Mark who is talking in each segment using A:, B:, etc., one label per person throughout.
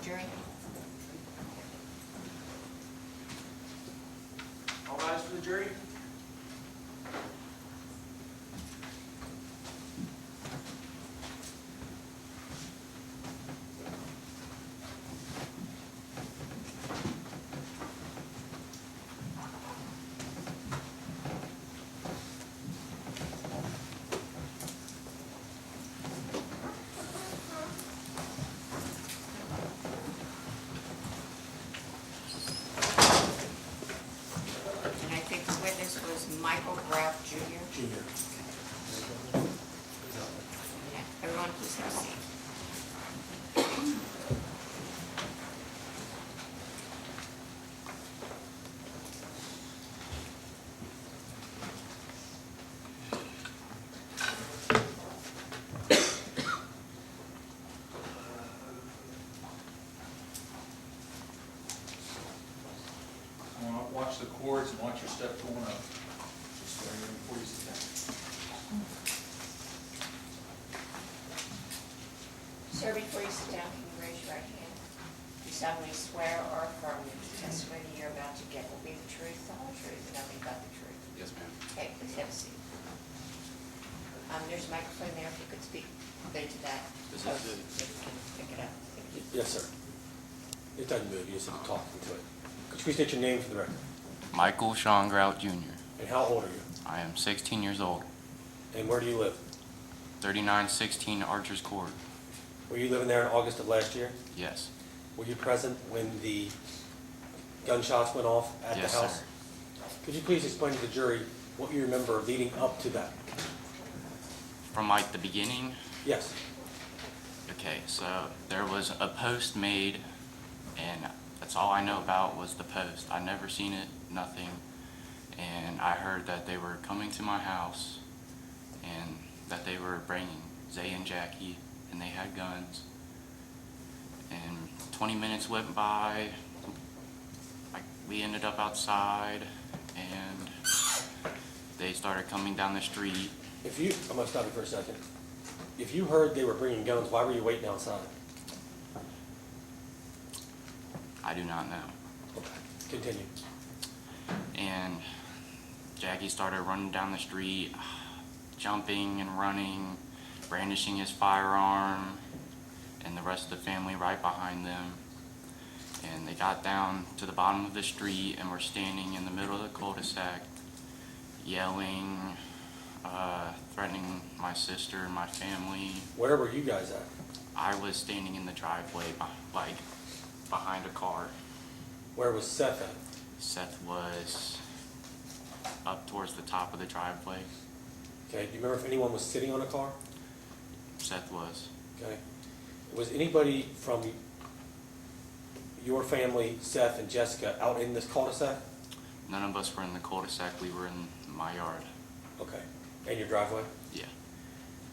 A: jury.
B: All rise for the jury.
A: And I think the witness was Michael Graff Jr.
C: Junior.
A: Yeah, everyone please have a seat.
B: Watch the cords and watch your step going up. Just swear in before you sit down.
A: Sir, before you sit down, can you raise your right hand? Do you solemnly swear or affirm that the testimony you're about to give will be the truth, the whole truth, and nothing but the truth?
D: Yes, ma'am.
A: Okay, please have a seat. There's a microphone there, if you could speak into that.
D: This is
A: post,
D: good.
A: so you can pick it up.
C: Yes, sir. It doesn't move, you just have to talk into it. Could you please state your name for the record?
D: Michael Sean Grout Jr.
C: And how old are you?
D: I am 16 years old.
C: And where do you live?
D: 3916 Archer's Court.
C: Were you living there in August of last year?
D: Yes.
C: Were you present when the gunshots went off at the
D: Yes,
C: house?
D: sir.
C: Could you please explain to the jury what you remember leading up to that?
D: From like the beginning,
C: Yes.
D: okay, so there was a post made, and that's all I know about was the post. I never seen it, nothing. And I heard that they were coming to my house and that they were bringing Zay and Jackie, and they had guns. And 20 minutes went by, we ended up outside, and they started coming down the street.
C: I'm gonna stop you for a second. If you heard they were bringing guns, why were you waiting outside?
D: I do not know.
C: Okay, continue.
D: And Jackie started running down the street, jumping and running, brandishing his firearm, and the rest of the family right behind them. And they got down to the bottom of the street and were standing in the middle of the cul-de-sac, yelling, threatening my sister and my family.
C: Where were you guys at?
D: I was standing in the driveway, like behind a car.
C: Where was Seth at?
D: Seth was up towards the top of the driveway.
C: Okay, do you remember if anyone was sitting on a car?
D: Seth was.
C: Okay. Was anybody from your family, Seth and Jessica, out in this cul-de-sac?
D: None of us were in the cul-de-sac. We were in my yard.
C: Okay. And your driveway?
D: Yeah.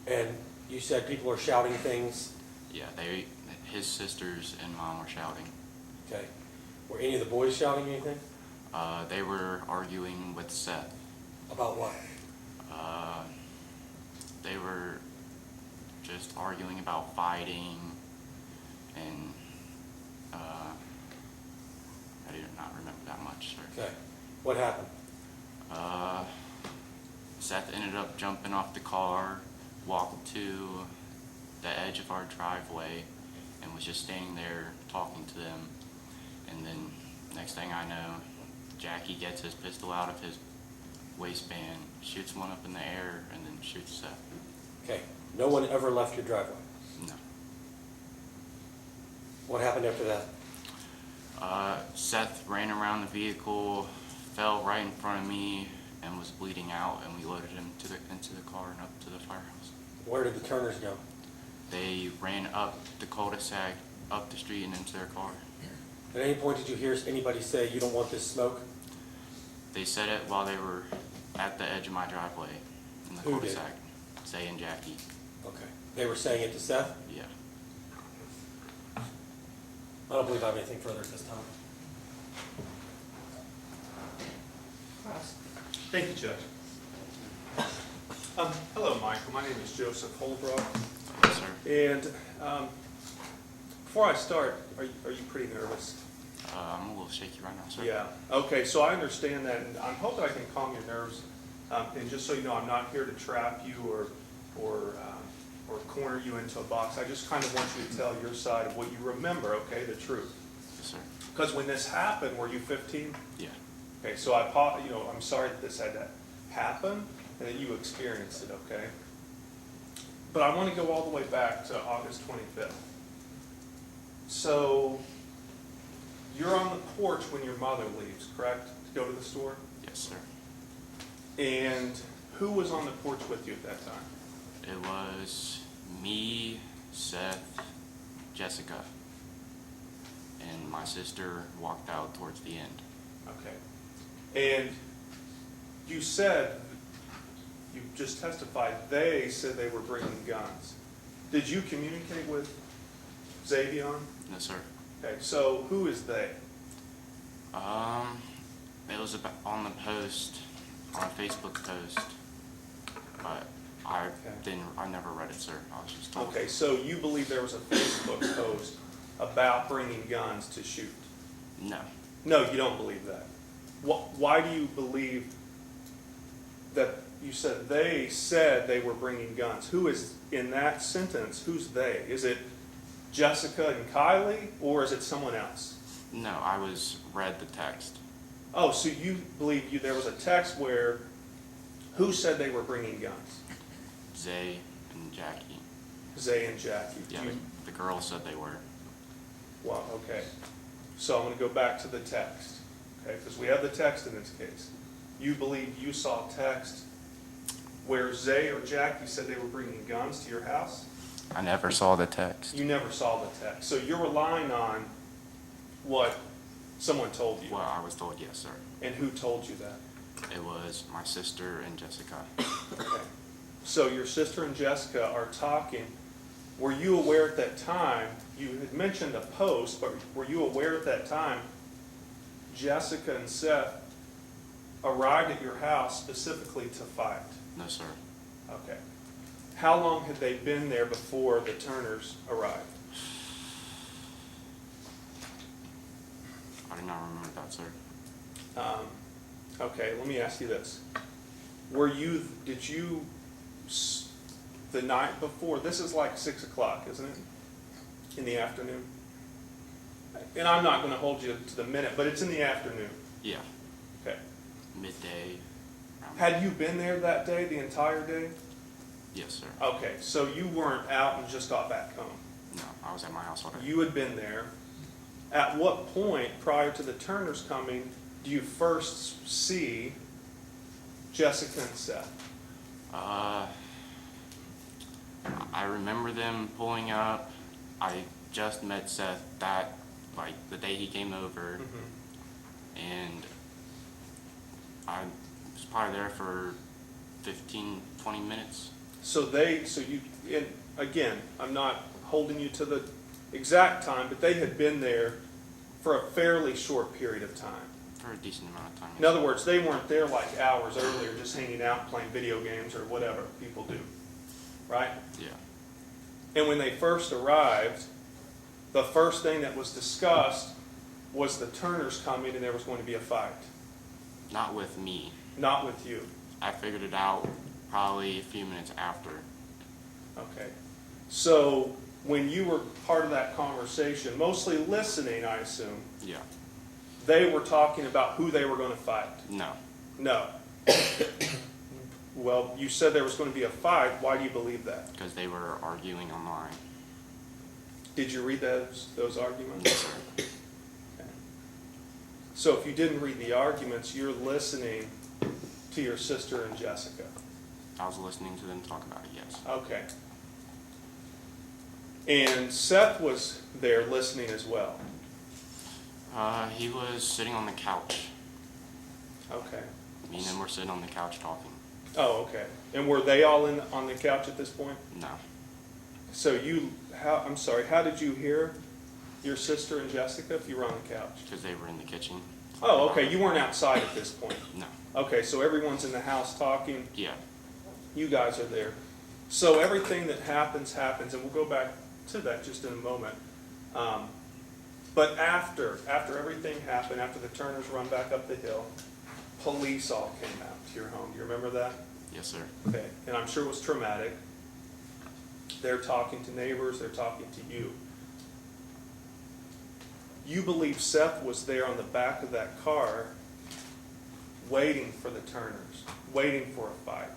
C: And you said people were shouting things?
D: Yeah, his sisters and mom were shouting.
C: Okay. Were any of the boys shouting anything?
D: They were arguing with Seth.
C: About what?
D: They were just arguing about fighting, and I do not remember that much, sir.
C: Okay. What happened?
D: Seth ended up jumping off the car, walked to the edge of our driveway, and was just standing there talking to them. And then next thing I know, Jackie gets his pistol out of his waistband, shoots one up in the air, and then shoots Seth.
C: Okay. No one ever left your driveway?
D: No.
C: What happened after that?
D: Seth ran around the vehicle, fell right in front of me, and was bleeding out, and we loaded him into the car and up to the firehouse.
C: Where did the Turners go?
D: They ran up the cul-de-sac, up the street, and into their car.
C: At any point did you hear anybody say, you don't want this smoke?
D: They said it while they were at the edge of my driveway in the
C: Who did?
D: cul-de-sac. Zay and Jackie.
C: Okay. They were saying it to Seth?
D: Yeah.
C: I don't believe I have anything further at this time.
A: Ross.
E: Thank you, Judge. Hello, Michael. My name is Joseph Holbrook.
D: Yes, sir.
E: And Before I start, are you pretty nervous?
D: I'm a little shaky right now, sir.
E: Yeah, okay, so I understand that, and I'm hoping I can calm your nerves. And just so you know, I'm not here to trap you or corner you into a box. I just kind of want you to tell your side of what you remember, okay, the truth.
D: Yes, sir.
E: Because when this happened, were you 15?
D: Yeah.
E: Okay, so I'm sorry that this had to happen and that you experienced it, okay? But I want to go all the way back to August 25th. So you're on the porch when your mother leaves, correct, to go to the store?
D: Yes, sir.
E: And who was on the porch with you at that time?
D: It was me, Seth, Jessica, and my sister walked out towards the end.
E: Okay. And you said, you just testified, they said they were bringing guns. Did you communicate with Xavion?
D: No, sir.
E: Okay, so who is they?
D: It was about on the post, on a Facebook post, but I never read it, sir. I was just told.
E: Okay, so you believe there was a Facebook post about bringing guns to shoot?
D: No.
E: No, you don't believe that. Why do you believe that you said they said they were bringing guns? Who is, in that sentence, who's they? Is it Jessica and Kylie, or is it someone else?
D: No, I read the text.
E: Oh, so you believe there was a text where, who said they were bringing guns?
D: Zay and Jackie.
E: Zay and Jackie.
D: Yeah, the girl said they were.
E: Well, okay. So I'm going to go back to the text, okay, because we have the text in this case. You believe you saw text where Zay or Jackie said they were bringing guns to your house?
D: I never saw the text.
E: You never saw the text. So you're relying on what someone told you.
D: Well, I was told yes, sir.
E: And who told you that?
D: It was my sister and Jessica.
E: Okay. So your sister and Jessica are talking. Were you aware at that time, you had mentioned a post, but were you aware at that time Jessica and Seth arrived at your house specifically to fight?
D: No, sir.
E: Okay. How long had they been there before the Turners arrived?
D: I do not remember that, sir.
E: Okay, let me ask you this. Did you, the night before, this is like 6 o'clock, isn't it? In the afternoon? And I'm not going to hold you to the minute, but it's in the afternoon.
D: Yeah,
E: Okay.
D: midday.
E: Had you been there that day, the entire day?
D: Yes, sir.
E: Okay, so you weren't out and just got back home.
D: No, I was at my house all day.
E: You had been there. At what point, prior to the Turners coming, do you first see Jessica and Seth?
D: I remember them pulling up. I just met Seth the day he came over, and I was probably there for 15, 20 minutes.
E: And again, I'm not holding you to the exact time, but they had been there for a fairly short period of time.
D: For a decent amount of time.
E: In other words, they weren't there like hours earlier just hanging out playing video games or whatever people do, right?
D: Yeah.
E: And when they first arrived, the first thing that was discussed was the Turners coming and there was going to be a fight.
D: Not with me.
E: Not with you.
D: I figured it out probably a few minutes after.
E: Okay. So when you were part of that conversation, mostly listening, I assume,
D: Yeah.
E: they were talking about who they were going to fight.
D: No.
E: No. Well, you said there was going to be a fight. Why do you believe that?
D: Because they were arguing online.
E: Did you read those arguments?
D: Yes, sir.
E: Okay. So if you didn't read the arguments, you're listening to your sister and Jessica.
D: I was listening to them talk about it, yes.
E: Okay. And Seth was there listening as well.
D: He was sitting on the couch.
E: Okay.
D: Me and him were sitting on the couch talking.
E: Oh, okay. And were they all on the couch at this point?
D: No.
E: So how did you hear your sister and Jessica if you were on the couch?
D: Because they were in the kitchen.
E: Oh, okay. You weren't outside at this point.
D: No.
E: Okay, so everyone's in the house talking.
D: Yeah.
E: You guys are there. So everything that happens, and we'll go back to that just in a moment. But after everything happened, after the Turners run back up the hill, police all came out to your home. Do you remember that?
D: Yes, sir.
E: Okay, and I'm sure it was traumatic. They're talking to neighbors, they're talking to you. You believe Seth was there on the back of that car waiting for the Turners, waiting for a fight,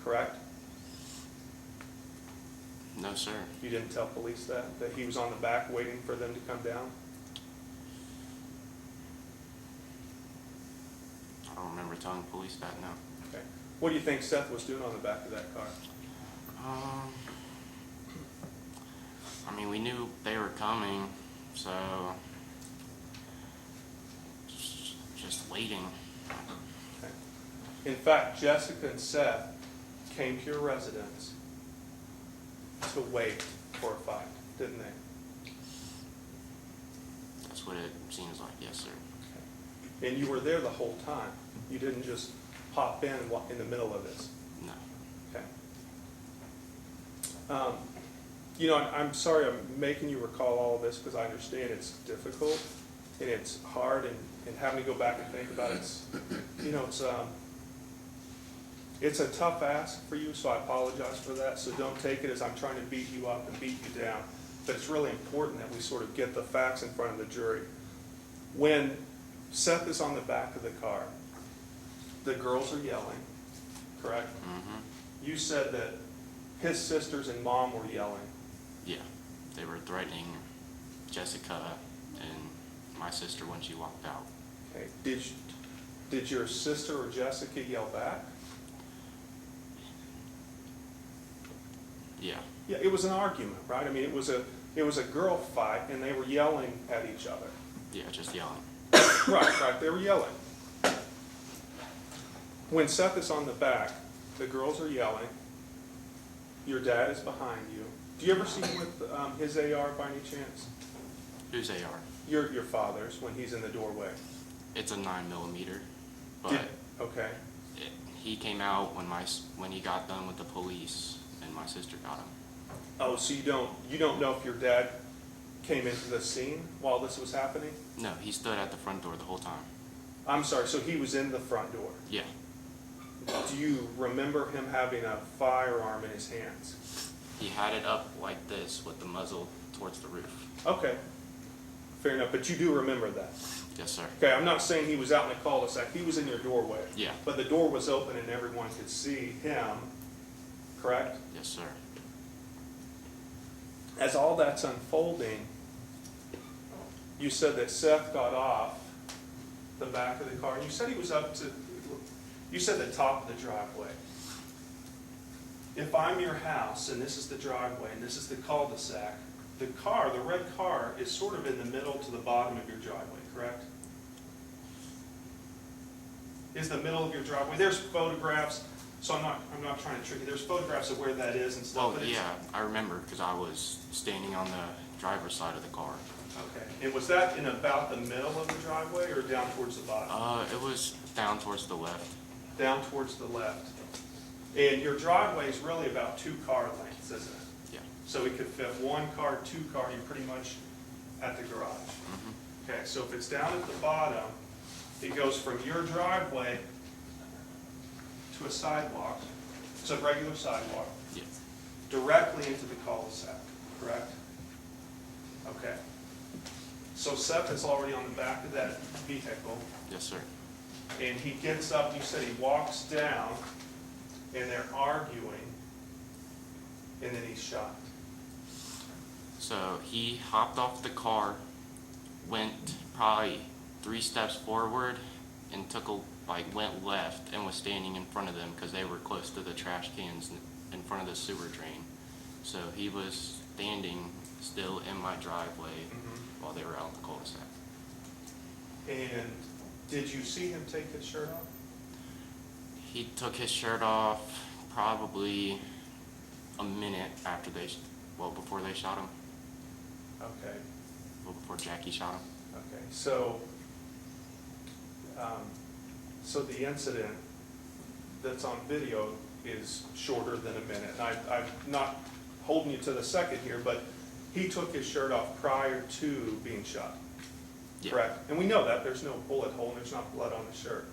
E: correct?
D: No, sir.
E: You didn't tell police that he was on the back waiting for them to come down?
D: I don't remember telling police that, no.
E: Okay. What do you think Seth was doing on the back of that car?
D: I mean, we knew they were coming, so just waiting.
E: Okay. In fact, Jessica and Seth came to your residence to wait for a fight, didn't they?
D: That's what it seems like, yes, sir.
E: Okay. And you were there the whole time? You didn't just pop in and walk in the middle of this?
D: No.
E: Okay. You know, I'm sorry I'm making you recall all of this because I understand it's difficult and it's hard and having to go back and think about it. It's a tough ask for you, so I apologize for that. So don't take it as I'm trying to beat you up and beat you down. But it's really important that we sort of get the facts in front of the jury. When Seth is on the back of the car, the girls are yelling, correct?
D: Mm-hmm.
E: You said that his sisters and mom were yelling.
D: Yeah. They were threatening Jessica and my sister when she walked out.
E: Okay. Did your sister or Jessica yell back?
D: Yeah.
E: Yeah, it was an argument, right? I mean, it was a girl fight, and they were yelling at each other.
D: Yeah, just yelling.
E: Right, they were yelling. When Seth is on the back, the girls are yelling. Your dad is behind you. Do you ever see him with his AR by any chance?
D: Who's AR?
E: Your father's when he's in the doorway.
D: It's a 9mm, but
E: Okay.
D: he came out when he got done with the police, and my sister got him.
E: Oh, so you don't know if your dad came into the scene while this was happening?
D: No, he stood at the front door the whole time.
E: I'm sorry, so he was in the front door.
D: Yeah.
E: Do you remember him having a firearm in his hands?
D: He had it up like this with the muzzle towards the roof.
E: Okay, fair enough, but you do remember that?
D: Yes, sir.
E: Okay, I'm not saying he was out in the cul-de-sac, he was in your doorway.
D: Yeah.
E: But the door was open and everyone could see him, correct?
D: Yes, sir.
E: As all that's unfolding, you said that Seth got off the back of the car. You said he was you said the top of the driveway. If I'm your house and this is the driveway and this is the cul-de-sac, the red car is sort of in the middle to the bottom of your driveway, correct? Is the middle of your driveway. There's photographs, so I'm not trying to trick you. There's photographs of where that is and stuff.
D: Well,
E: but it's-
D: yeah, I remember because I was standing on the driver's side of the car.
E: Okay. And was that in about the middle of the driveway or down towards the bottom?
D: It was down towards the left.
E: Down towards the left. And your driveway is really about 2 car lengths, isn't it?
D: Yeah.
E: So it could fit 1 car, 2 car, you're pretty much at the garage.
D: Mm-hmm.
E: Okay, so if it's down at the bottom, it goes from your driveway to a sidewalk. It's a regular sidewalk,
D: Yeah.
E: directly into the cul-de-sac, correct? Okay. So Seth is already on the back of that vehicle,
D: Yes, sir.
E: and he gets up, you said he walks down, and they're arguing, and then he's shot.
D: So he hopped off the car, went probably 3 steps forward, and went left and was standing in front of them because they were close to the trash cans in front of the sewer drain. So he was standing still in my driveway while they were out in the cul-de-sac.
E: And did you see him take his shirt off?
D: He took his shirt off probably a minute after before they shot him.
E: Okay,
D: Well, before Jackie shot him.
E: okay. So the incident that's on video is shorter than a minute. And I'm not holding you to the second here, but he took his shirt off prior to being shot,
D: Yeah.
E: correct? And we know that, there's no bullet hole, and there's not blood on his shirt.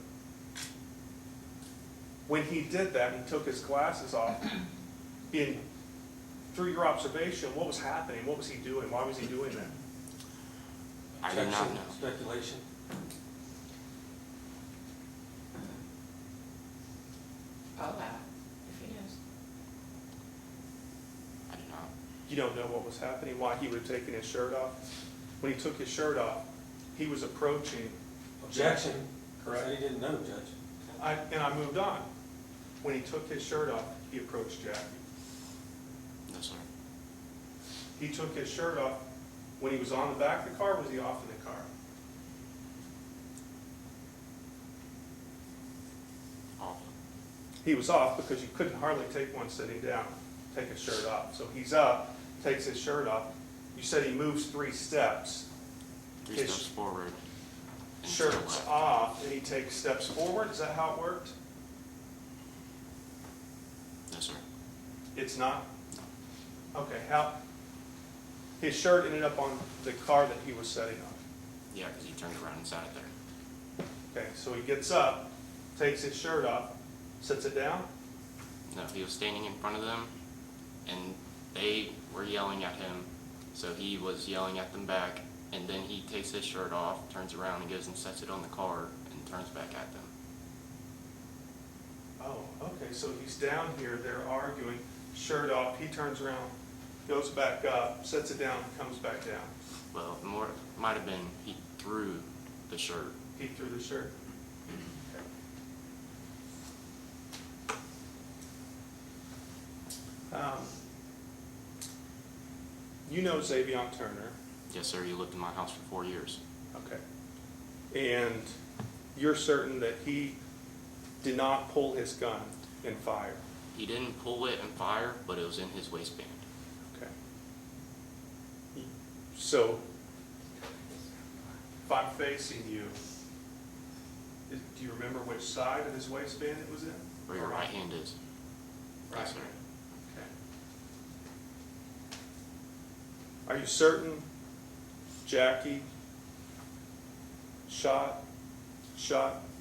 E: When he did that, he took his glasses off, through your observation, what was happening? What was he doing? Why was he doing that?
D: I do not
C: Objection,
D: know.
C: speculation.
A: I'll allow it, if he knows.
D: I do not.
E: You don't know what was happening, why he would have taken his shirt off? When he took his shirt off, he was approaching.
C: Objection.
E: Correct.
C: Said he didn't know, Judge.
E: And I moved on. When he took his shirt off, he approached Jackie.
D: No, sir.
E: He took his shirt off when he was on the back of the car, or was he off in the car?
D: Off.
E: He was off because you couldn't hardly take one sitting down, take his shirt off. So he's up, takes his shirt off. You said he moves 3 steps.
D: 3
E: His
D: steps forward. And to the
E: Shirt's
D: left.
E: off, and he takes steps forward. Is that how it worked?
D: No, sir.
E: It's not? Okay, how? His shirt ended up on the car that he was sitting on.
D: Yeah, because he turned around and sat it there.
E: Okay, so he gets up, takes his shirt off, sits it down.
D: No, he was standing in front of them, and they were yelling at him, so he was yelling at them back, and then he takes his shirt off, turns around and goes and sets it on the car, and turns back at them.
E: Oh, okay, so he's down here, they're arguing, shirt off, he turns around, goes back up, sets it down, comes back down.
D: Well, more, might have been he threw the shirt.
E: He threw the shirt. Okay. You know Xavion Turner,
D: Yes, sir, he lived in my house for 4 years.
E: okay, and you're certain that he did not pull his gun and fire,
D: He didn't pull it and fire, but it was in his waistband.
E: okay? So, if I'm facing you, do you remember which side of his waistband it was in?
D: Where your right hand is.
E: Right.
D: Yes, sir.
E: Okay. Are you certain Jackie shot?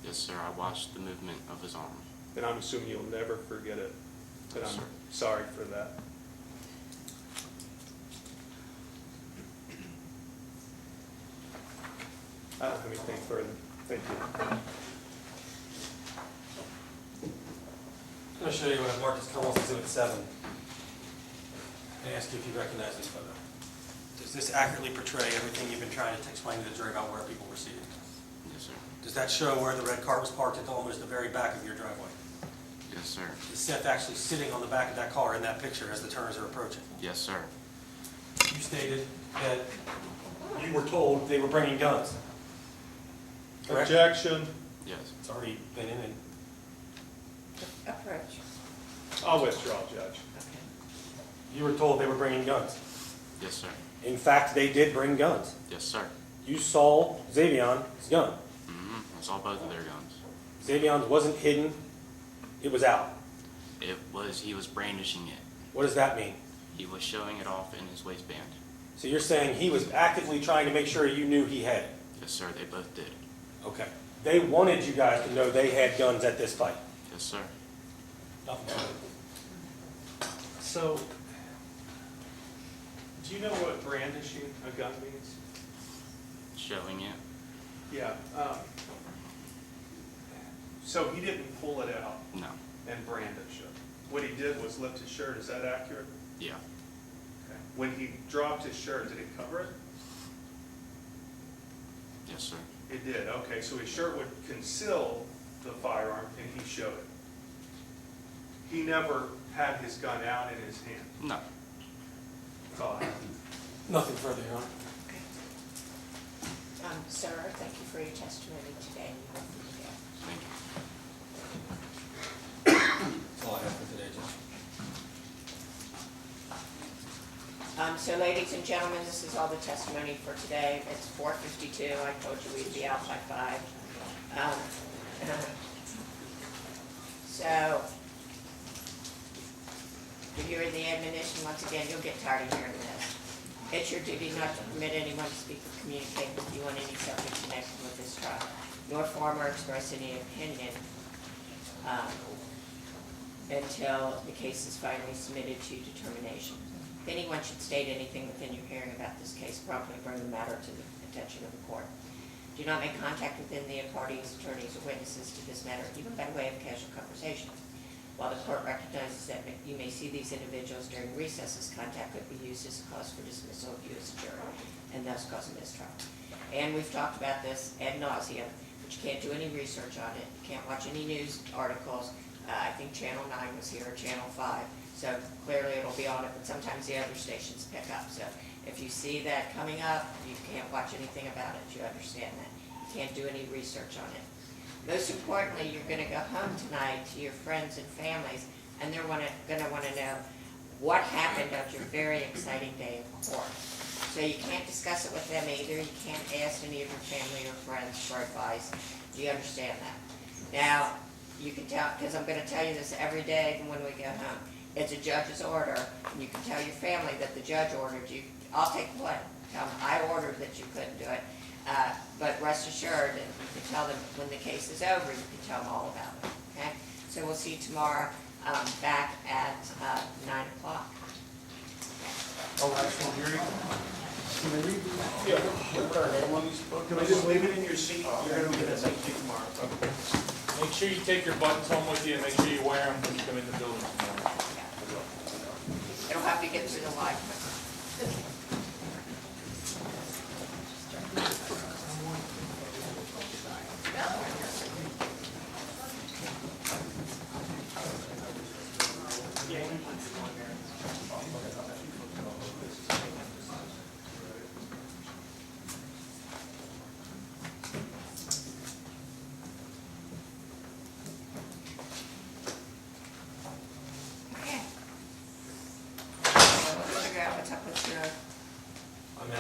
D: Yes, sir, I watched the movement of his arm.
E: Then I'm assuming you'll never forget it. And
D: Yes,
E: I'm
D: sir.
E: sorry for that. I don't have anything further. Thank you.
C: I'm going to show you what I've marked as Colonel's Exhibit 7. And ask you if you recognize this photo. Does this accurately portray everything you've been trying to explain to the jury about where people were seated?
D: Yes, sir.
C: Does that show where the red car was parked at almost the very back of your driveway?
D: Yes, sir.
C: Is Seth actually sitting on the back of that car in that picture as the Turners are approaching?
D: Yes, sir.
C: You stated that you were told they were bringing guns. Correct?
E: Objection.
D: Yes.
C: It's already been in and
A: Approach.
E: I'll withdraw, Judge.
A: Okay.
C: you were told they were bringing guns.
D: Yes, sir.
C: In fact, they did bring guns.
D: Yes, sir.
C: You saw Xavion's gun.
D: I saw both of their guns.
C: Xavion's wasn't hidden, it was out.
D: He was brandishing it.
C: What does that mean?
D: He was showing it off in his waistband.
C: So you're saying he was actively trying to make sure you knew he had it?
D: Yes, sir, they both did.
C: Okay. They wanted you guys to know they had guns at this fight.
D: Yes, sir.
C: Nothing further.
E: So, do you know what brandishing a gun means?
D: Showing it.
E: Yeah. So he didn't pull it out
D: No.
E: and brandish it. What he did was lift his shirt. Is that accurate?
D: Yeah.
E: Okay. When he dropped his shirt, did it cover it?
D: Yes, sir.
E: It did. Okay, so his shirt would conceal the firearm, and he showed it. He never had his gun out in his hand.
D: No.
E: That's all I have.
C: Nothing further, Your Honor.
A: Okay. Sir, thank you for your testimony today.
D: Thank you.
C: That's all I have for today, Judge.
A: So ladies and gentlemen, this is all the testimony for today. It's 4:52. I told you we'd be out by 5. So, if you're the admonition, once again, you'll get tired of hearing this. It's your duty not to permit anyone to speak or communicate with you on any subject connected with this trial, nor form or express any opinion until the case is finally submitted to determination. If anyone should state anything within your hearing about this case, promptly bring the matter to the attention of the court. Do not make contact with any parties, attorneys, or witnesses to this matter, even by way of casual conversation. While the court recognizes that you may see these individuals during recesses, contact could be used as a cause for dismissal of you as a juror, and thus cause a mistrial. And we've talked about this ad nauseum, but you can't do any research on it. You can't watch any news articles. I think Channel 9 was here, or Channel 5, so clearly it'll be on it, but sometimes the other stations pick up. So if you see that coming up, you can't watch anything about it. You understand that. You can't do any research on it. Most importantly, you're going to go home tonight to your friends and families, and they're going to want to know what happened on your very exciting day in court. So you can't discuss it with them either. You can't ask any of your family or friends for advice. Do you understand that? Now, you can tell, because I'm going to tell you this every day when we go home. It's a judge's order, and you can tell your family that the judge ordered you. I'll take the blame. Tell them I ordered that you couldn't do it. But rest assured, that you can tell them when the case is over, you can tell them all about it. Okay? So we'll see you tomorrow back at 9 o'clock.
B: Oh, actual hearing?
E: Yeah.
B: Can we just leave it in your seat? You're gonna get it next week tomorrow. Okay. Make sure you take your buttons home with you and make sure you wear them when you come in the building tomorrow.
A: It'll have to get through the light. Okay. We'll figure out what's up with your
C: I mean,